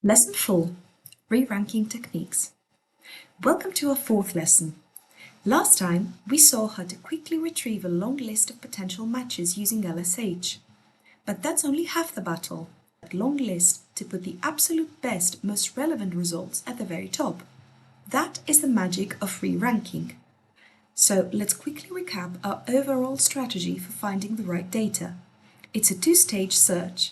Lesson 4, Reranking Techniques. Welcome to our fourth lesson. Last time, we saw how to quickly retrieve a long list of potential matches using LSH. But that's only half the battle. That long list to put the absolute best, most relevant results at the very top. That is the magic of re-ranking. So let's quickly recap our overall strategy for finding the right data. It's a two-stage search.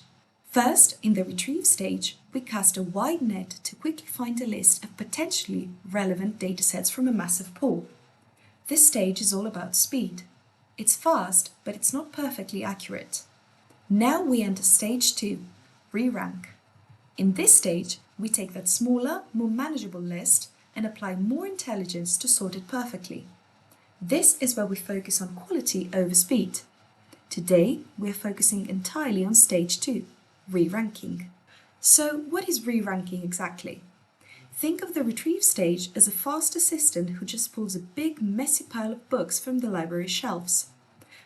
First, in the retrieve stage, we cast a wide net to quickly find a list of potentially relevant datasets from a massive pool. This stage is all about speed. It's fast, but it's not perfectly accurate. Now we enter stage 2, re-rank. In this stage, we take that smaller, more manageable list and apply more intelligence to sort it perfectly. This is where we focus on quality over speed. Today, we are focusing entirely on stage 2. Re-ranking. So what is re-ranking exactly? Think of the retrieve stage as a fast assistant who just pulls a big messy pile of books from the library shelves.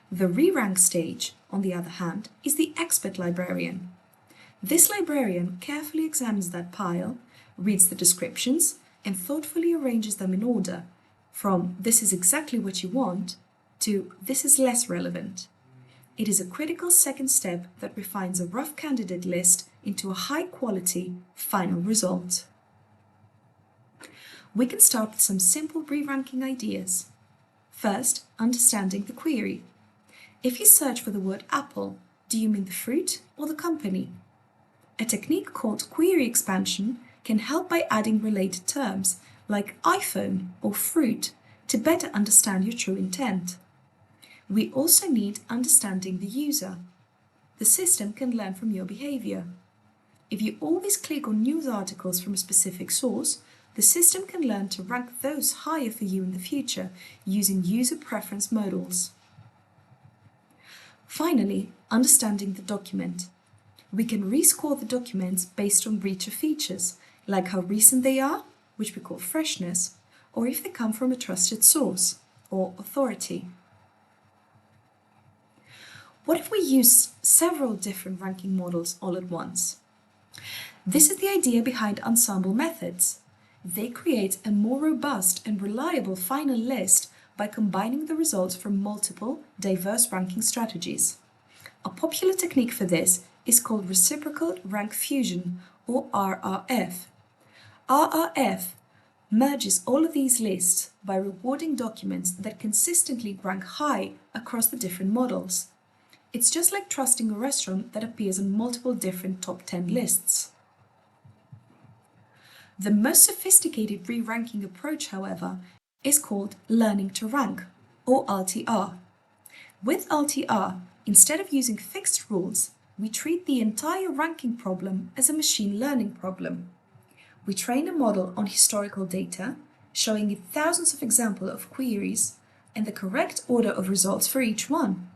The re-rank stage, on the other hand, is the expert librarian. This librarian carefully examines that pile, reads the descriptions, and thoughtfully arranges them in order, from "this is exactly what you want" to "this is less relevant." It is a critical second step that refines a rough candidate list into a high-quality final result. We can start with some simple re-ranking ideas. First, understanding the query. If you search for the word apple, do you mean the fruit or the company? A technique called query expansion can help by adding related terms like iPhone or fruit to better understand your true intent. We also need understanding the user. The system can learn from your behavior. If you always click on news articles from a specific source, the system can learn to rank those higher for you in the future using user preference models. Finally, understanding the document. We can rescore the documents based on richer features, like how recent they are, which we call freshness, or if they come from a trusted source, or authority. What if we use several different ranking models all at once? This is the idea behind ensemble methods. They create a more robust and reliable final list by combining the results from multiple, diverse ranking strategies. A popular technique for this is called reciprocal rank fusion, or RRF. RRF merges all of these lists by rewarding documents that consistently rank high across the different models. It's just like trusting a restaurant that appears on multiple different top 10 lists. The most sophisticated re-ranking approach, however, is called learning to rank, or LTR. With LTR, instead of using fixed rules, we treat the entire ranking problem as a machine learning problem. We train a model on historical data, showing it thousands of examples of queries and the correct order of results for each one.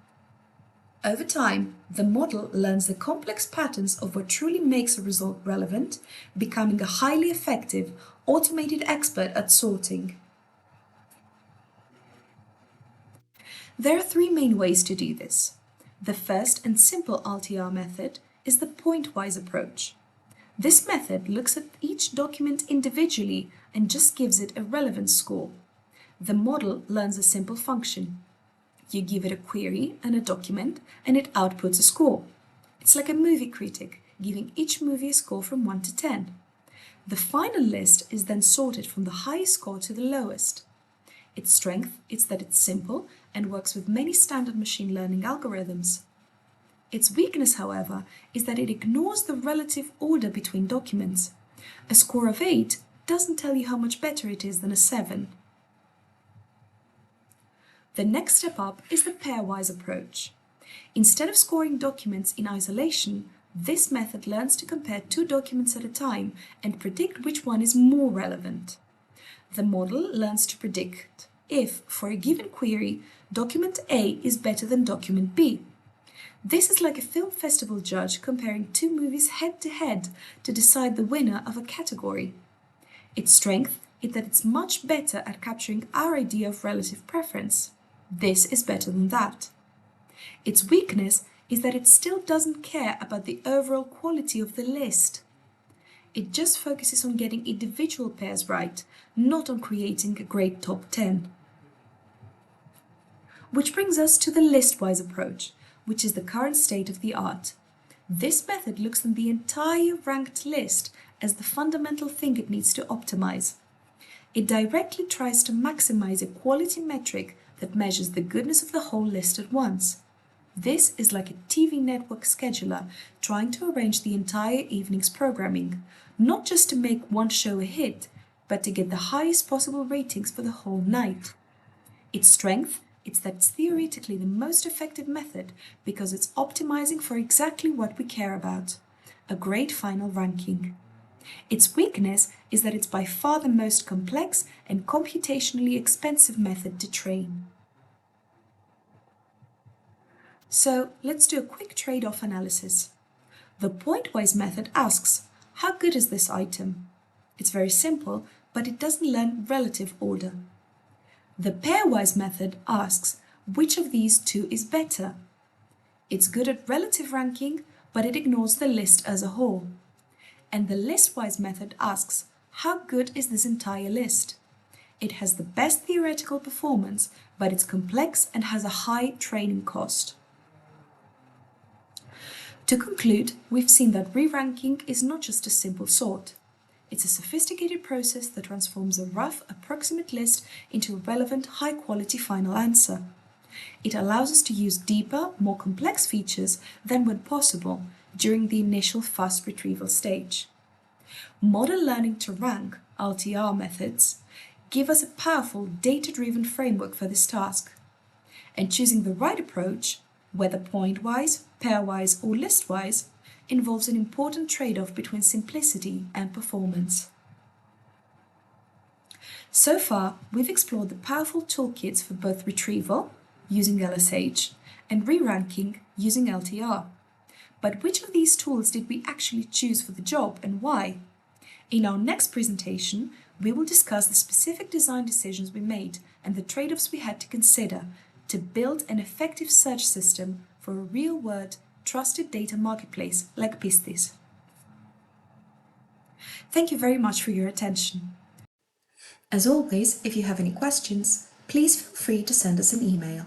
Over time, the model learns the complex patterns of what truly makes a result relevant, becoming a highly effective, automated expert at sorting. There are three main ways to do this. The first and simple LTR method is the pointwise approach. This method looks at each document individually and just gives it a relevance score. The model learns a simple function. You give it a query and a document, and it outputs a score. It's like a movie critic, giving each movie a score from 1 to 10. The final list is then sorted from the highest score to the lowest. Its strength is that it's simple and works with many standard machine learning algorithms. Its weakness, however, is that it ignores the relative order between documents. A score of 8 doesn't tell you how much better it is than a 7. The next step up is the pairwise approach. Instead of scoring documents in isolation, this method learns to compare two documents at a time and predict which one is more relevant. The model learns to predict if, for a given query, document A is better than document B. This is like a film festival judge comparing two movies head-to-head to decide the winner of a category. Its strength is that it's much better at capturing our idea of relative preference. This is better than that. Its weakness is that it still doesn't care about the overall quality of the list. It just focuses on getting individual pairs right, not on creating a great top 10. Which brings us to the list-wise approach, which is the current state of the art. This method looks at the entire ranked list as the fundamental thing it needs to optimize. It directly tries to maximize a quality metric that measures the goodness of the whole list at once. This is like a TV network scheduler trying to arrange the entire evening's programming, not just to make one show a hit, but to get the highest possible ratings for the whole night. Its strength is that it's theoretically the most effective method because it's optimizing for exactly what we care about, a great final ranking. Its weakness is that it's by far the most complex and computationally expensive method to train. So let's do a quick trade-off analysis. The pointwise method asks, how good is this item? It's very simple, but it doesn't learn relative order. The pairwise method asks, which of these two is better? It's good at relative ranking, but it ignores the list as a whole. And the listwise method asks, how good is this entire list? It has the best theoretical performance, but it's complex and has a high training cost. To conclude, we've seen that re-ranking is not just a simple sort. It's a sophisticated process that transforms a rough, approximate list into a relevant, high-quality final answer. It allows us to use deeper, more complex features than when possible during the initial fast retrieval stage. Model learning to rank, LTR methods, give us a powerful, data-driven framework for this task. And choosing the right approach, whether point-wise, pairwise or list-wise, involves an important trade-off between simplicity and performance. So far, we've explored the powerful toolkits for both retrieval, using LSH, and re-ranking, using LTR. But which of these tools did we actually choose for the job and why? In our next presentation, we will discuss the specific design decisions we made and the trade-offs we had to consider to build an effective search system for a real-world, trusted data marketplace like PISTIS. Thank you very much for your attention. As always, if you have any questions, please feel free to send us an email.